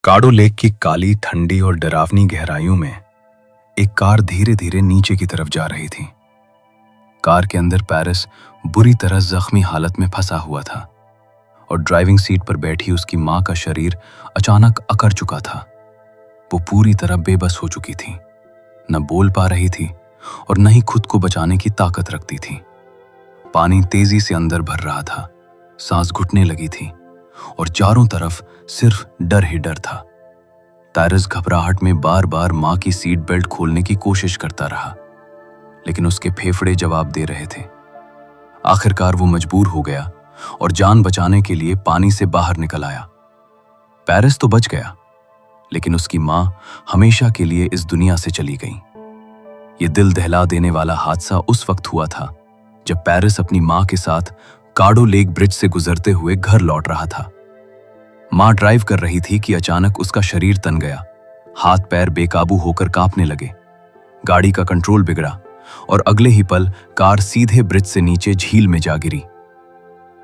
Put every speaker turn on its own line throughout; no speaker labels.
काडो लेक की काली, ठंडी और डरावनी गहराइयों में एक कार धीरे धीरे नीचे की तरफ जा रही थी। कार के अंदर पेरिस बुरी तरह जख्मी हालत में फंसा हुआ था और ड्राइविंग सीट पर बैठी उसकी मां का शरीर अचानक अकड़ चुका था। वो पूरी तरह बेबस हो चुकी थी, न बोल पा रही थी और न ही खुद को बचाने की ताकत रखती थी। पानी तेजी से अंदर भर रहा था, सांस घुटने लगी थी और चारों तरफ सिर्फ डर ही डर था। पेरिस घबराहट में बार बार मां की सीट बेल्ट खोलने की कोशिश करता रहा, लेकिन उसके फेफड़े जवाब दे रहे थे। आखिरकार वो मजबूर हो गया और जान बचाने के लिए पानी से बाहर निकल आया। पेरिस तो बच गया, लेकिन उसकी मां हमेशा के लिए इस दुनिया से चली गई। ये दिल दहला देने वाला हादसा उस वक्त हुआ था जब पेरिस अपनी मां के साथ काडो लेक ब्रिज से गुजरते हुए घर लौट रहा था। मां ड्राइव कर रही थी कि अचानक उसका शरीर तन गया, हाथ पैर बेकाबू होकर कांपने लगे। गाड़ी का कंट्रोल बिगड़ा और अगले ही पल कार सीधे ब्रिज से नीचे झील में जा गिरी।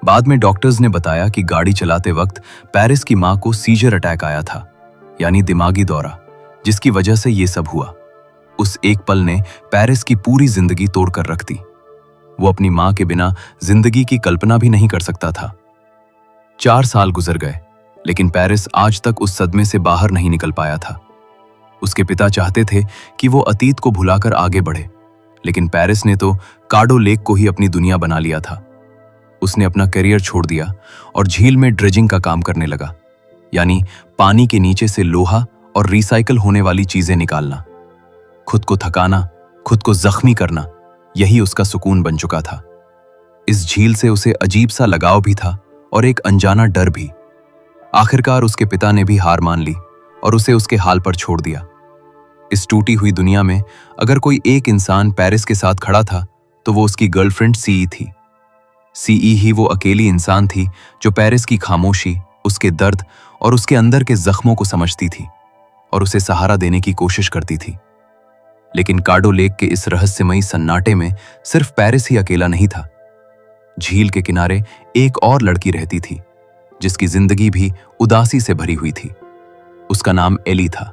बाद में डॉक्टर्स ने बताया कि गाड़ी चलाते वक्त पेरिस की मां को सीजर अटैक आया था, यानी दिमागी दौरा, जिसकी वजह से ये सब हुआ। उस एक पल ने पेरिस की पूरी जिंदगी तोड़कर रख दी। वो अपनी मां के बिना जिंदगी की कल्पना भी नहीं कर सकता था। 4 साल गुजर गए, लेकिन पेरिस आज तक उस सदमे से बाहर नहीं निकल पाया था। उसके पिता चाहते थे कि वो अतीत को भुलाकर आगे बढ़े, लेकिन पेरिस ने तो काडो लेक को ही अपनी दुनिया बना लिया था। उसने अपना करियर छोड़ दिया और झील में ड्रेजिंग का काम करने लगा, यानी पानी के नीचे से लोहा और रिसाइकल होने वाली चीजें निकालना। खुद को थकाना, खुद को जख्मी करना, यही उसका सुकून बन चुका था। इस झील से उसे अजीब सा लगाव भी था और एक अनजाना डर भी। आखिरकार उसके पिता ने भी हार मान ली और उसे उसके हाल पर छोड़ दिया। इस टूटी हुई दुनिया में अगर कोई एक इंसान पेरिस के साथ खड़ा था तो वो उसकी गर्लफ्रेंड सीई थी। सीई ही वो अकेली इंसान थी जो पेरिस की खामोशी, उसके दर्द और उसके अंदर के जख्मों को समझती थी और उसे सहारा देने की कोशिश करती थी। लेकिन काडो लेक के इस रहस्यमयी सन्नाटे में सिर्फ पेरिस ही अकेला नहीं था। झील के किनारे एक और लड़की रहती थी, जिसकी जिंदगी भी उदासी से भरी हुई थी। उसका नाम एली था।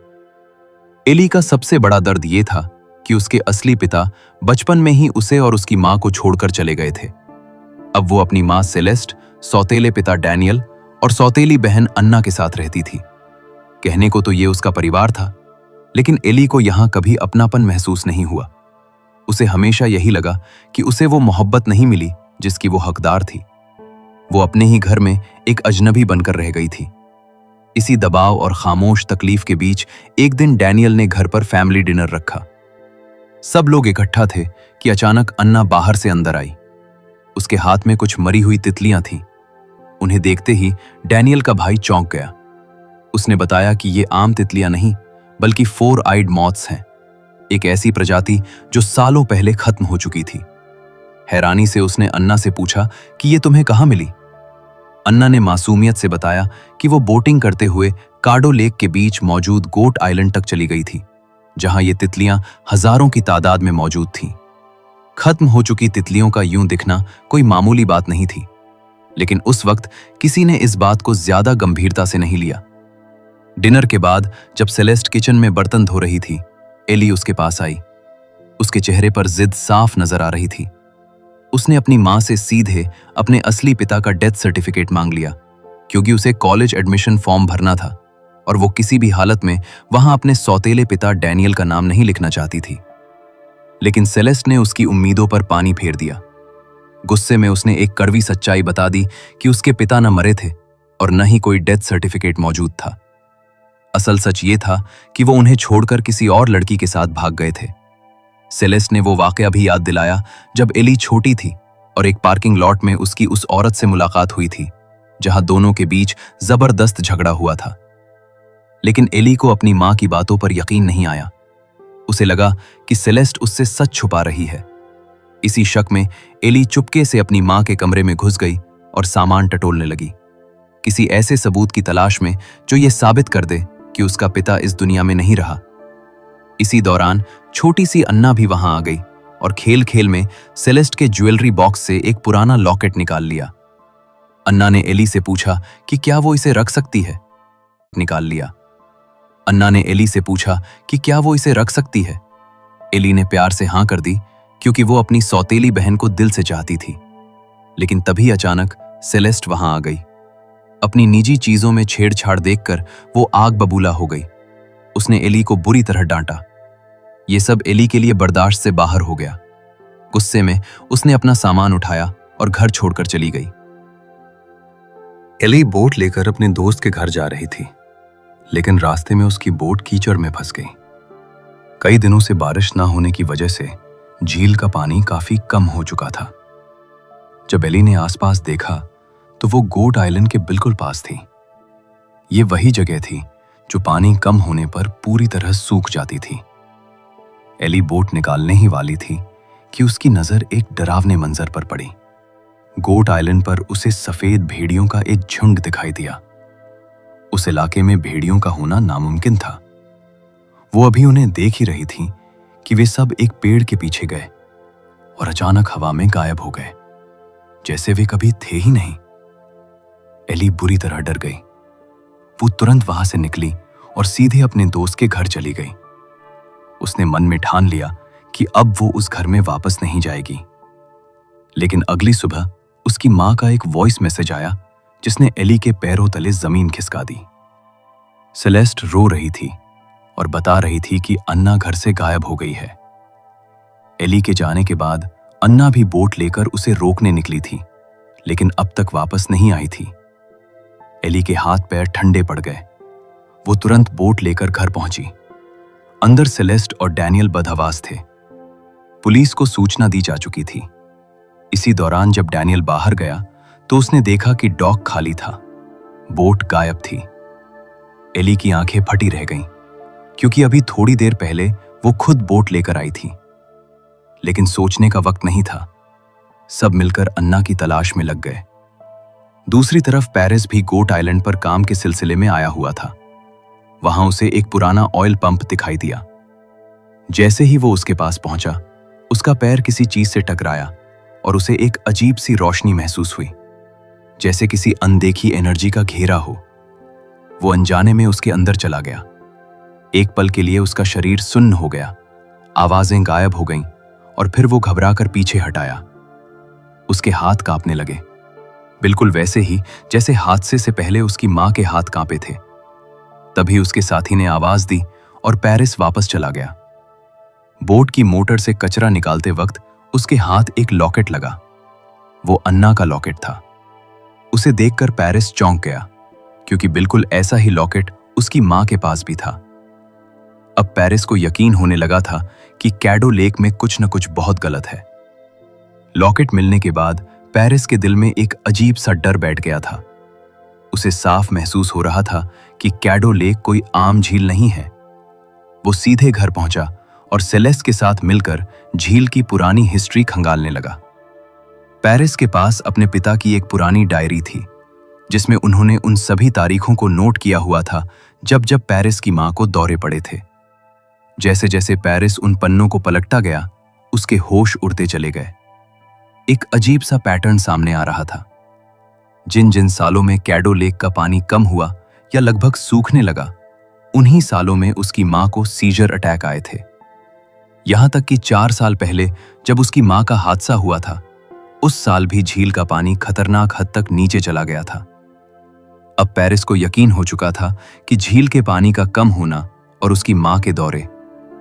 एली का सबसे बड़ा दर्द यह था कि उसके असली पिता बचपन में ही उसे और उसकी मां को छोड़कर चले गए थे। अब वो अपनी मां सेलेस्ट, सौतेले पिता डैनियल और सौतेली बहन अन्ना के साथ रहती थी। कहने को तो ये उसका परिवार था, लेकिन एली को यहां कभी अपनापन महसूस नहीं हुआ। उसे हमेशा यही लगा कि उसे वो मोहब्बत नहीं मिली जिसकी वो हकदार थी। वो अपने ही घर में एक अजनबी बनकर रह गई थी। इसी दबाव और खामोश तकलीफ के बीच एक दिन डैनियल ने घर पर फैमिली डिनर रखा। सब लोग इकट्ठा थे कि अचानक अन्ना बाहर से अंदर आई। उसके हाथ में कुछ मरी हुई तितलियां थीं। उन्हें देखते ही डैनियल का भाई चौंक गया। उसने बताया कि ये आम तितलियां नहीं, बल्कि 4 आइड मॉथ्स हैं, एक ऐसी प्रजाति जो सालों पहले खत्म हो चुकी थी। हैरानी से उसने अन्ना से पूछा कि ये तुम्हें कहाँ मिली। अन्ना ने मासूमियत से बताया कि वो बोटिंग करते हुए काडो लेक के बीच मौजूद गोट आइलैंड तक चली गई थी, जहां ये तितलियां हजारों की तादाद में मौजूद थीं। खत्म हो चुकी तितलियों का यूं दिखना कोई मामूली बात नहीं थी, लेकिन उस वक्त किसी ने इस बात को ज्यादा गंभीरता से नहीं लिया। डिनर के बाद जब सेलेस्ट किचन में बर्तन धो रही थी, एली उसके पास आई। उसके चेहरे पर जिद साफ नजर आ रही थी। उसने अपनी मां से सीधे अपने असली पिता का डेथ सर्टिफिकेट मांग लिया, क्योंकि उसे कॉलेज एडमिशन फॉर्म भरना था और वो किसी भी हालत में वहां अपने सौतेले पिता डैनियल का नाम नहीं लिखना चाहती थी। लेकिन सेलेस्ट ने उसकी उम्मीदों पर पानी फेर दिया। गुस्से में उसने एक कड़वी सच्चाई बता दी कि उसके पिता न मरे थे और न ही कोई डेथ सर्टिफिकेट मौजूद था। असल सच ये था कि वो उन्हें छोड़कर किसी और लड़की के साथ भाग गए थे। सेलेस्ट ने वो वाकया भी याद दिलाया जब एली छोटी थी और एक पार्किंग लॉट में उसकी उस औरत से मुलाकात हुई थी, जहां दोनों के बीच जबरदस्त झगड़ा हुआ था। लेकिन एली को अपनी मां की बातों पर यकीन नहीं आया। उसे लगा कि सेलेस्ट उससे सच छुपा रही है। इसी शक में एली चुपके से अपनी मां के कमरे में घुस गई और सामान टटोलने लगी, किसी ऐसे सबूत की तलाश में जो ये साबित कर दे कि उसका पिता इस दुनिया में नहीं रहा। इसी दौरान छोटी सी अन्ना भी वहां आ गई और खेल खेल में सेलेस्ट के ज्वेलरी बॉक्स से एक पुराना लॉकेट निकाल लिया। अन्ना ने एली से पूछा कि क्या वो इसे रख सकती है। निकाल लिया अन्ना ने एली से पूछा कि क्या वो इसे रख सकती है। एली ने प्यार से हाँ कर दी, क्योंकि वो अपनी सौतेली बहन को दिल से चाहती थी। लेकिन तभी अचानक सेलेस्ट वहां आ गई। अपनी निजी चीजों में छेड़छाड़ देखकर वो आग बबूला हो गई। उसने एली को बुरी तरह डांटा। ये सब एली के लिए बर्दाश्त से बाहर हो गया। गुस्से में उसने अपना सामान उठाया और घर छोड़कर चली गई। एली बोट लेकर अपने दोस्त के घर जा रही थी, लेकिन रास्ते में उसकी बोट कीचड़ में फंस गई। कई दिनों से बारिश ना होने की वजह से झील का पानी काफी कम हो चुका था। जब एली ने आसपास देखा तो वो गोट आइलैंड के बिल्कुल पास थी। ये वही जगह थी जो पानी कम होने पर पूरी तरह सूख जाती थी। एली बोट निकालने ही वाली थी कि उसकी नजर एक डरावने मंजर पर पड़ी। गोट आइलैंड पर उसे सफेद भेड़ियों का एक झुंड दिखाई दिया। उस इलाके में भेड़ियों का होना नामुमकिन था। वो अभी उन्हें देख ही रही थी कि वे सब एक पेड़ के पीछे गए और अचानक हवा में गायब हो गए, जैसे वे कभी थे ही नहीं। एली बुरी तरह डर गई। वो तुरंत वहां से निकली और सीधे अपने दोस्त के घर चली गई। उसने मन में ठान लिया कि अब वो उस घर में वापस नहीं जाएगी। लेकिन अगली सुबह उसकी मां का एक वॉइस मैसेज आया, जिसने एली के पैरों तले जमीन खिसका दी। सेलेस्ट रो रही थी और बता रही थी कि अन्ना घर से गायब हो गई है। एली के जाने के बाद अन्ना भी बोट लेकर उसे रोकने निकली थी, लेकिन अब तक वापस नहीं आई थी। एली के हाथ पैर ठंडे पड़ गए। वो तुरंत बोट लेकर घर पहुंची। अंदर सेलेस्ट और डैनियल बदहवास थे। पुलिस को सूचना दी जा चुकी थी। इसी दौरान जब डैनियल बाहर गया तो उसने देखा कि डॉक खाली था, बोट गायब थी। एली की आंखें फटी रह गईं, क्योंकि अभी थोड़ी देर पहले वो खुद बोट लेकर आई थी। लेकिन सोचने का वक्त नहीं था। सब मिलकर अन्ना की तलाश में लग गए। दूसरी तरफ पेरिस भी गोट आइलैंड पर काम के सिलसिले में आया हुआ था। वहां उसे एक पुराना ऑयल पंप दिखाई दिया। जैसे ही वो उसके पास पहुंचा, उसका पैर किसी चीज से टकराया और उसे एक अजीब सी रोशनी महसूस हुई, जैसे किसी अनदेखी एनर्जी का घेरा हो। वो अनजाने में उसके अंदर चला गया। एक पल के लिए उसका शरीर सुन्न हो गया, आवाजें गायब हो गईं और फिर वो घबराकर पीछे हटाया। उसके हाथ कांपने लगे, बिल्कुल वैसे ही जैसे हादसे से पहले उसकी मां के हाथ कांपे थे। तभी उसके साथी ने आवाज दी और पेरिस वापस चला गया। बोट की मोटर से कचरा निकालते वक्त उसके हाथ एक लॉकेट लगा। वो अन्ना का लॉकेट था। उसे देखकर पेरिस चौंक गया, क्योंकि बिल्कुल ऐसा ही लॉकेट उसकी मां के पास भी था। अब पेरिस को यकीन होने लगा था कि कैडो लेक में कुछ न कुछ बहुत गलत है। लॉकेट मिलने के बाद पेरिस के दिल में एक अजीब सा डर बैठ गया था। उसे साफ महसूस हो रहा था कि कैडो लेक कोई आम झील नहीं है। वो सीधे घर पहुंचा और सेलेस्ट के साथ मिलकर झील की पुरानी हिस्ट्री खंगालने लगा। पेरिस के पास अपने पिता की एक पुरानी डायरी थी, जिसमें उन्होंने उन सभी तारीखों को नोट किया हुआ था जब जब पेरिस की मां को दौरे पड़े थे। जैसे जैसे पेरिस उन पन्नों को पलटता गया, उसके होश उड़ते चले गए। एक अजीब सा पैटर्न सामने आ रहा था। जिन जिन सालों में कैडो लेक का पानी कम हुआ या लगभग सूखने लगा, उन्हीं सालों में उसकी मां को सीजर अटैक आए थे। यहां तक कि 4 साल पहले जब उसकी मां का हादसा हुआ था, उस साल भी झील का पानी खतरनाक हद तक नीचे चला गया था। अब पेरिस को यकीन हो चुका था कि झील के पानी का कम होना और उसकी मां के दौरे,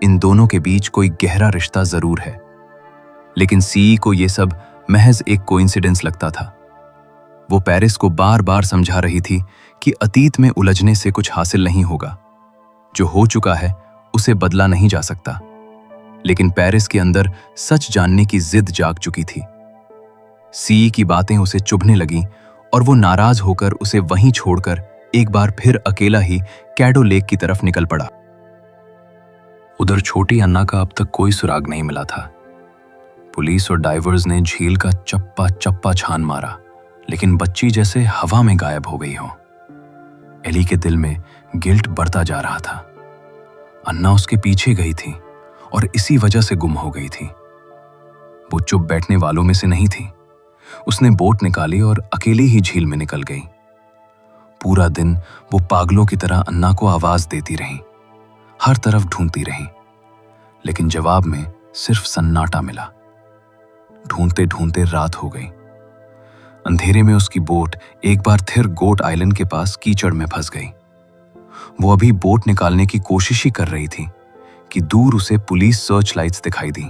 इन दोनों के बीच कोई गहरा रिश्ता जरूर है। लेकिन सीई को यह सब महज एक कोइंसिडेंस लगता था। वो पेरिस को बार बार समझा रही थी कि अतीत में उलझने से कुछ हासिल नहीं होगा। जो हो चुका है उसे बदला नहीं जा सकता। लेकिन पेरिस के अंदर सच जानने की जिद जाग चुकी थी। सीई की बातें उसे चुभने लगीं और वो नाराज होकर उसे वहीं छोड़कर एक बार फिर अकेला ही कैडो लेक की तरफ निकल पड़ा। उधर छोटी अन्ना का अब तक कोई सुराग नहीं मिला था। पुलिस और डाइवर्स ने झील का चप्पा चप्पा छान मारा, लेकिन बच्ची जैसे हवा में गायब हो गई हो। एली के दिल में गिल्ट बढ़ता जा रहा था। अन्ना उसके पीछे गई थी और इसी वजह से गुम हो गई थी। वो चुप बैठने वालों में से नहीं थी। उसने बोट निकाली और अकेली ही झील में निकल गई। पूरा दिन वो पागलों की तरह अन्ना को आवाज देती रही, हर तरफ ढूंढती रही, लेकिन जवाब में सिर्फ सन्नाटा मिला। ढूंढते ढूंढते रात हो गई। अंधेरे में उसकी बोट एक बार फिर गोट आइलैंड के पास कीचड़ में फंस गई। वो अभी बोट निकालने की कोशिश ही कर रही थी कि दूर उसे पुलिस सर्च लाइट्स दिखाई दी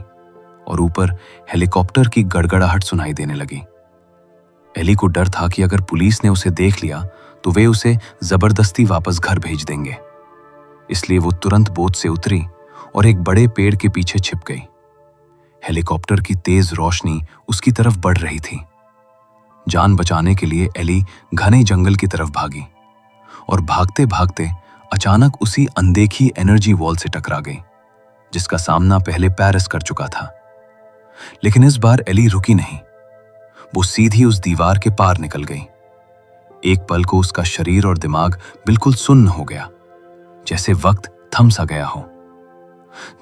और ऊपर हेलीकॉप्टर की गड़गड़ाहट सुनाई देने लगी। एली को डर था कि अगर पुलिस ने उसे देख लिया तो वे उसे जबरदस्ती वापस घर भेज देंगे। इसलिए वो तुरंत बोट से उतरी और एक बड़े पेड़ के पीछे छिप गई। हेलीकॉप्टर की तेज रोशनी उसकी तरफ बढ़ रही थी। जान बचाने के लिए एली घने जंगल की तरफ भागी और भागते भागते अचानक उसी अनदेखी एनर्जी वॉल से टकरा गई, जिसका सामना पहले पेरिस कर चुका था। लेकिन इस बार एली रुकी नहीं। वो सीधी उस दीवार के पार निकल गई। एक पल को उसका शरीर और दिमाग बिल्कुल सुन्न हो गया, जैसे वक्त थम सा गया हो।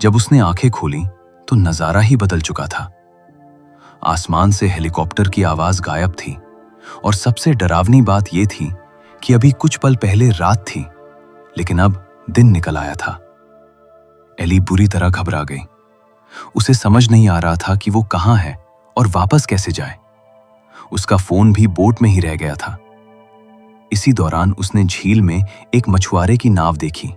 जब उसने आंखें खोली तो नजारा ही बदल चुका था। आसमान से हेलीकॉप्टर की आवाज गायब थी और सबसे डरावनी बात यह थी कि अभी कुछ पल पहले रात थी, लेकिन अब दिन निकल आया था। एली बुरी तरह घबरा गई। उसे समझ नहीं आ रहा था कि वो कहां है और वापस कैसे जाए। उसका फोन भी बोट में ही रह गया था। इसी दौरान उसने झील में एक मछुआरे की नाव देखी।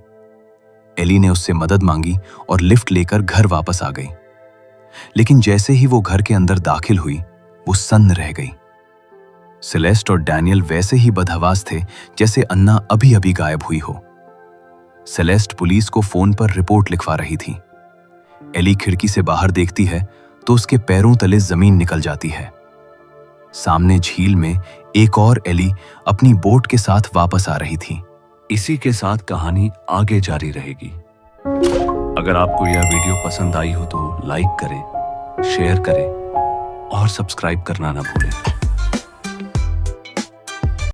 एली ने उससे मदद मांगी और लिफ्ट लेकर घर वापस आ गई। लेकिन जैसे ही वो घर के अंदर दाखिल हुई, वो सन्न रह गई। सेलेस्ट और डैनियल वैसे ही बदहवास थे जैसे अन्ना अभी अभी गायब हुई हो। सेलेस्ट पुलिस को फोन पर रिपोर्ट लिखवा रही थी। एली खिड़की से बाहर देखती है तो उसके पैरों तले जमीन निकल जाती है। सामने झील में एक और एली अपनी बोट के साथ वापस आ रही थी।
इसी के साथ कहानी आगे जारी रहेगी। अगर आपको यह वीडियो पसंद आई हो तो लाइक करें, शेयर करें और सब्सक्राइब करना ना भूलें।